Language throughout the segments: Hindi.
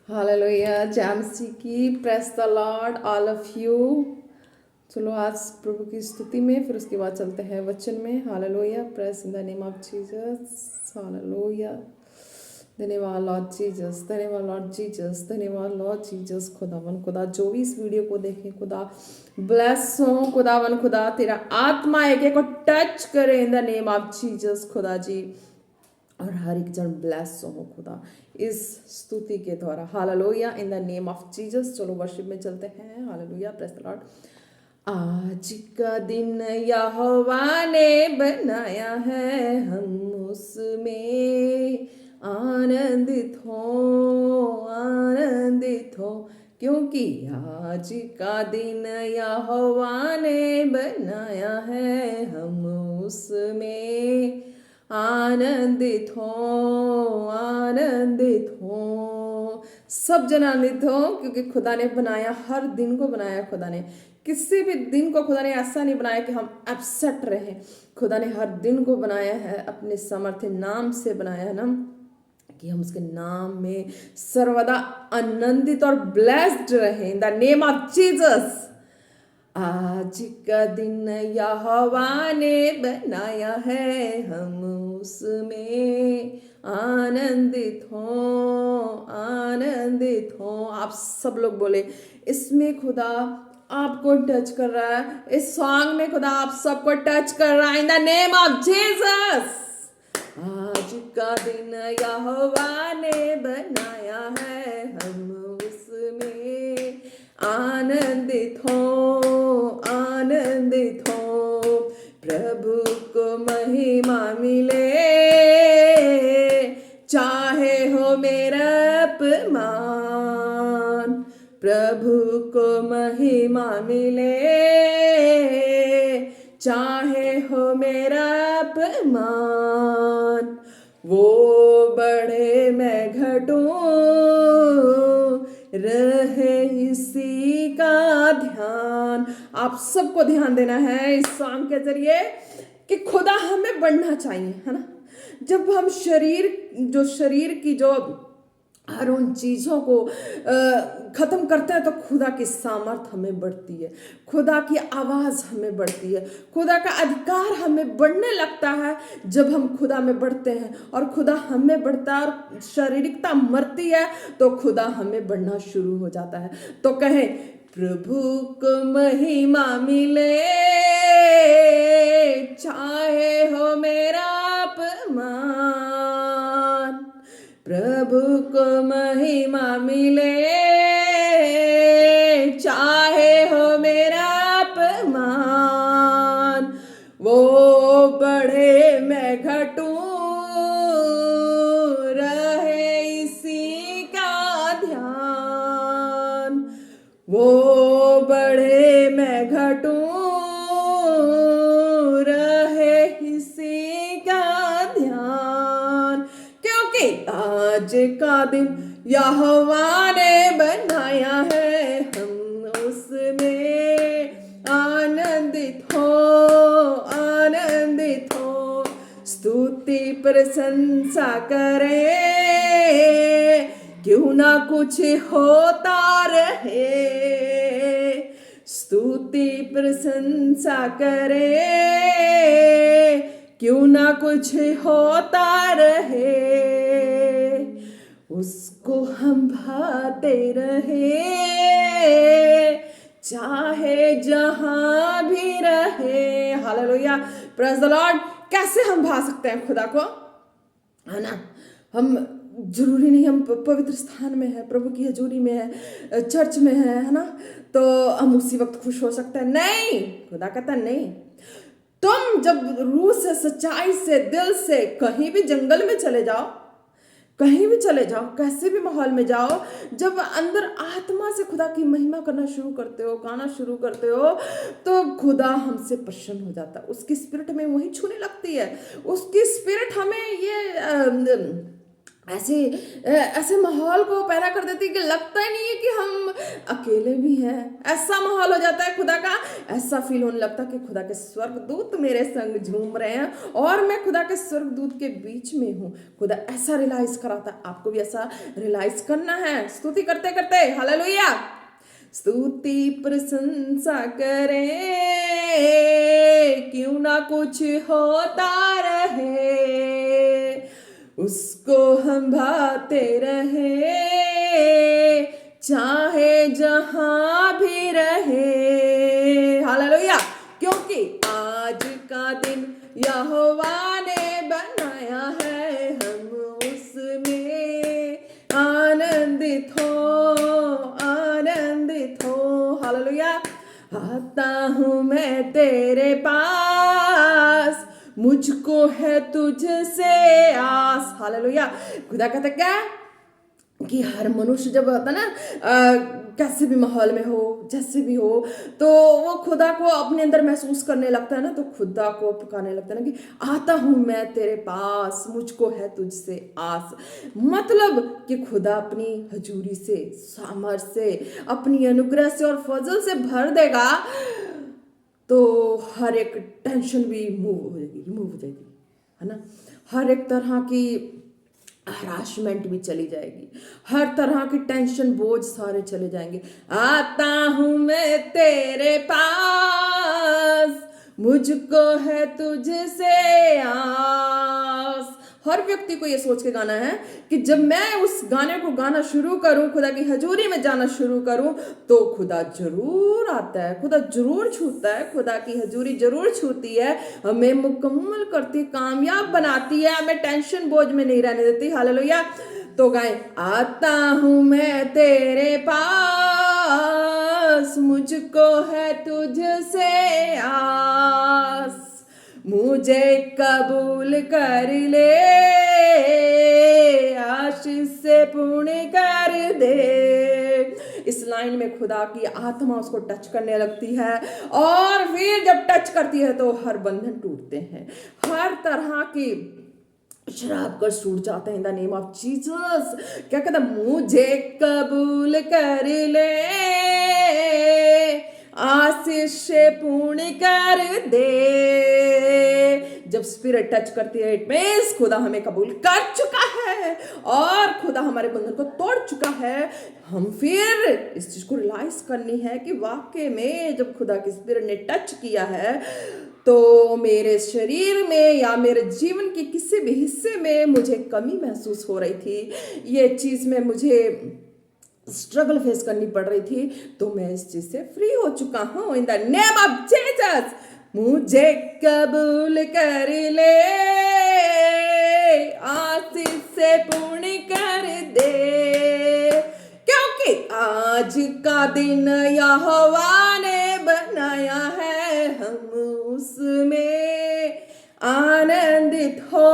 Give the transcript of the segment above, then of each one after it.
हालेलुया जैमसी की press the Lord all of you. चलो आज प्रभु की स्तुति में, फिर उसके बाद चलते हैं वचन में। Hallelujah, press in the name of Jesus. Hallelujah, धन्यवाद लॉर्ड जीसस, धन्यवाद लॉर्ड जीसस, धन्यवाद लॉर्ड जीसस। खुदावन खुदा जो भी इस वीडियो को देखे, खुदा ब्लेस हो। खुदावन खुदा तेरा आत्मा एक एक को टच करे in the name of Jesus खुदा जी, और हर एक जन ब्लेस हो खुदा इस स्तुति के द्वारा। Hallelujah in the name of Jesus. चलो वर्शिप में चलते हैं। Hallelujah, praise the Lord. आज का दिन यहोवा ने बनाया है, हम उसमें आनंदित हो, क्योंकि आज का दिन यहोवा ने बनाया है, हम उसमें आनंदित हो। सब जन आनंदित हो, क्योंकि खुदा ने बनाया, हर दिन को बनाया खुदा ने। किसी भी दिन को खुदा ने ऐसा नहीं बनाया कि हम अपसेट रहें। खुदा ने हर दिन को बनाया है, अपने सामर्थ्य नाम से बनाया है ना, कि हम उसके नाम में सर्वदा आनंदित और ब्लेस्ड रहें in the name of Jesus. आज का दिन यहोवा ने बनाया है, हम उसमें आनंदित हो। आप सब लोग बोले, इसमें खुदा आपको टच कर रहा है, इस सॉन्ग में खुदा आप सबको टच कर रहा है in the name of Jesus. आज का दिन यहोवा ने बनाया है, हम उसमें आनंदित हो। प्रभु को महिमा मिले, चाहे हो मेरा अपमान। प्रभु को महिमा मिले, चाहे हो मेरा अपमान। वो बढ़े मैं घटूं, रहे इसी का ध्यान। आप सबको ध्यान देना है इस सॉन्ग के जरिए कि खुदा हमें बढ़ना चाहिए, है ना। जब हम शरीर की जो हर उन चीज़ों को ख़त्म करते हैं, तो खुदा की सामर्थ हमें बढ़ती है, खुदा की आवाज़ हमें बढ़ती है, खुदा का अधिकार हमें बढ़ने लगता है जब हम खुदा में बढ़ते हैं। और खुदा हमें बढ़ता है और शारीरिकता मरती है, तो खुदा हमें बढ़ना शुरू हो जाता है। तो कहें, प्रभु को महिमा मिले, चाहे हो मेरा अपमान। प्रभु को महिमा मिले, चाहे हो मेरा अपमान। वो बढ़े मैं घटूं, रहे इसी का ध्यान। वो बढ़े मैं घटूं, रहे इसी का ध्यान। क्योंकि आज का दिन यहोवा ने बनाया है, हम उसमें आनंदित हो। स्तुति प्रशंसा करें, क्यों ना कुछ होता रहे। स्तुति प्रशंसा करें, क्यों ना कुछ होता रहे। उसको हम भाते रहे, चाहे जहां भी रहे। Hallelujah, praise the Lord. कैसे हम भा सकते हैं खुदा को, है ना। हम जरूरी नहीं हम पवित्र स्थान में है, प्रभु की हजूरी में है, चर्च में है ना, तो हम उसी वक्त खुश हो सकते हैं। नहीं, खुदा कहता नहीं। तुम जब रूह से, सच्चाई से, दिल से कहीं भी जंगल में चले जाओ, कहीं भी चले जाओ, कैसे भी माहौल में जाओ, जब अंदर आत्मा से खुदा की महिमा करना शुरू करते हो, गाना शुरू करते हो, तो खुदा हमसे प्रसन्न हो जाता है। उसकी स्पिरिट में वही छूने लगती है। उसकी स्पिरिट हमें ये ऐसे माहौल को पैदा कर देती है कि लगता ही नहीं है कि हम अकेले भी हैं। ऐसा माहौल हो जाता है खुदा का, ऐसा फील होने लगता है कि खुदा के स्वर्गदूत मेरे संग झूम रहे हैं और मैं खुदा के स्वर्गदूत के बीच में हूँ। खुदा ऐसा रियलाइज कराता है, आपको भी ऐसा रियलाइज करना है। स्तुति करते करते हालेलुया, स्तुति प्रशंसा करें, क्यों ना कुछ होता रहे, उसको हम भाते रहे, चाहे जहां भी रहे। हालेलुया, क्योंकि आज का दिन यहोवा ने बनाया है, हम उसमें आनंदित हो। हालेलुया, आता हूँ मैं तेरे पास, मुझको है तुझसे आस। हालेलुया, खुदा कहता क्या कि हर मनुष्य जब होता ना कैसे भी माहौल में हो, जैसे भी हो, तो वो खुदा को अपने अंदर महसूस करने लगता है ना, तो खुदा को पुकारने लगता है ना कि आता हूँ मैं तेरे पास, मुझको है तुझसे आस। मतलब कि खुदा अपनी हजूरी से, सामर्थ से, अपनी अनुग्रह से और फजल से भर देगा, तो हर एक टेंशन भी रिमूव हो जाएगी, है ना। हर एक तरह की हरासमेंट भी चली जाएगी, हर तरह की टेंशन बोझ सारे चले जाएंगे। आता हूँ मैं तेरे पास, मुझको है तुझसे आस। हर व्यक्ति को ये सोच के गाना है कि जब मैं उस गाने को गाना शुरू करूं, खुदा की हजूरी में जाना शुरू करूं, तो खुदा जरूर आता है, खुदा जरूर छूता है, खुदा की हजूरी जरूर छूती है, हमें मुकम्मल करती, कामयाब बनाती है, हमें टेंशन बोझ में नहीं रहने देती। हालेलुया, तो गाएं, आता हूं मैं तेरे पास, मुझको है तुझसे आस, मुझे कबूल कर ले, आशीष से पूर्ण कर दे। इस लाइन में खुदा की आत्मा उसको टच करने लगती है, और फिर जब टच करती है तो हर बंधन टूटते हैं, हर तरह की शराब कर छूट जाते हैं। In the name of Jesus, क्या कहता, मुझे कबूल कर ले, आशीष से पूर्ण कर दे। जब स्पिरिट टच करती है, इट मींस खुदा हमें कबूल कर चुका है और खुदा हमारे बंधन को तोड़ चुका है। हम फिर इस चीज को रियलाइज करनी है कि वाकई में जब खुदा की स्पिरिट ने टच किया है, तो मेरे शरीर में या मेरे जीवन के किसी भी हिस्से में मुझे कमी महसूस हो रही थी, ये चीज में मुझे स्ट्रगल फेस करनी पड़ रही थी, तो मैं इस चीज से फ्री हो चुका हूं। In the name of Jesus, मुझे कबूल कर ले, आशीष से पूर्ण कर दे, क्योंकि आज का दिन यहोवा ने बनाया है, हम उसमें आनंदित हो,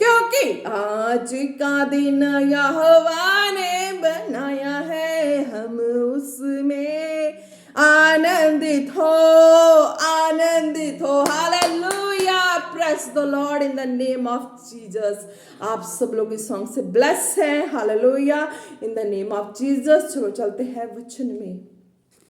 क्योंकि आज का दिन यहोवा ने बनाया है, हम उसमें आनंदित हो। Hallelujah, praise the Lord in the name of Jesus. आप सब लोग इस सॉन्ग से ब्लेस हैं। Hallelujah, in the name of Jesus. चलो चलते हैं वचन में।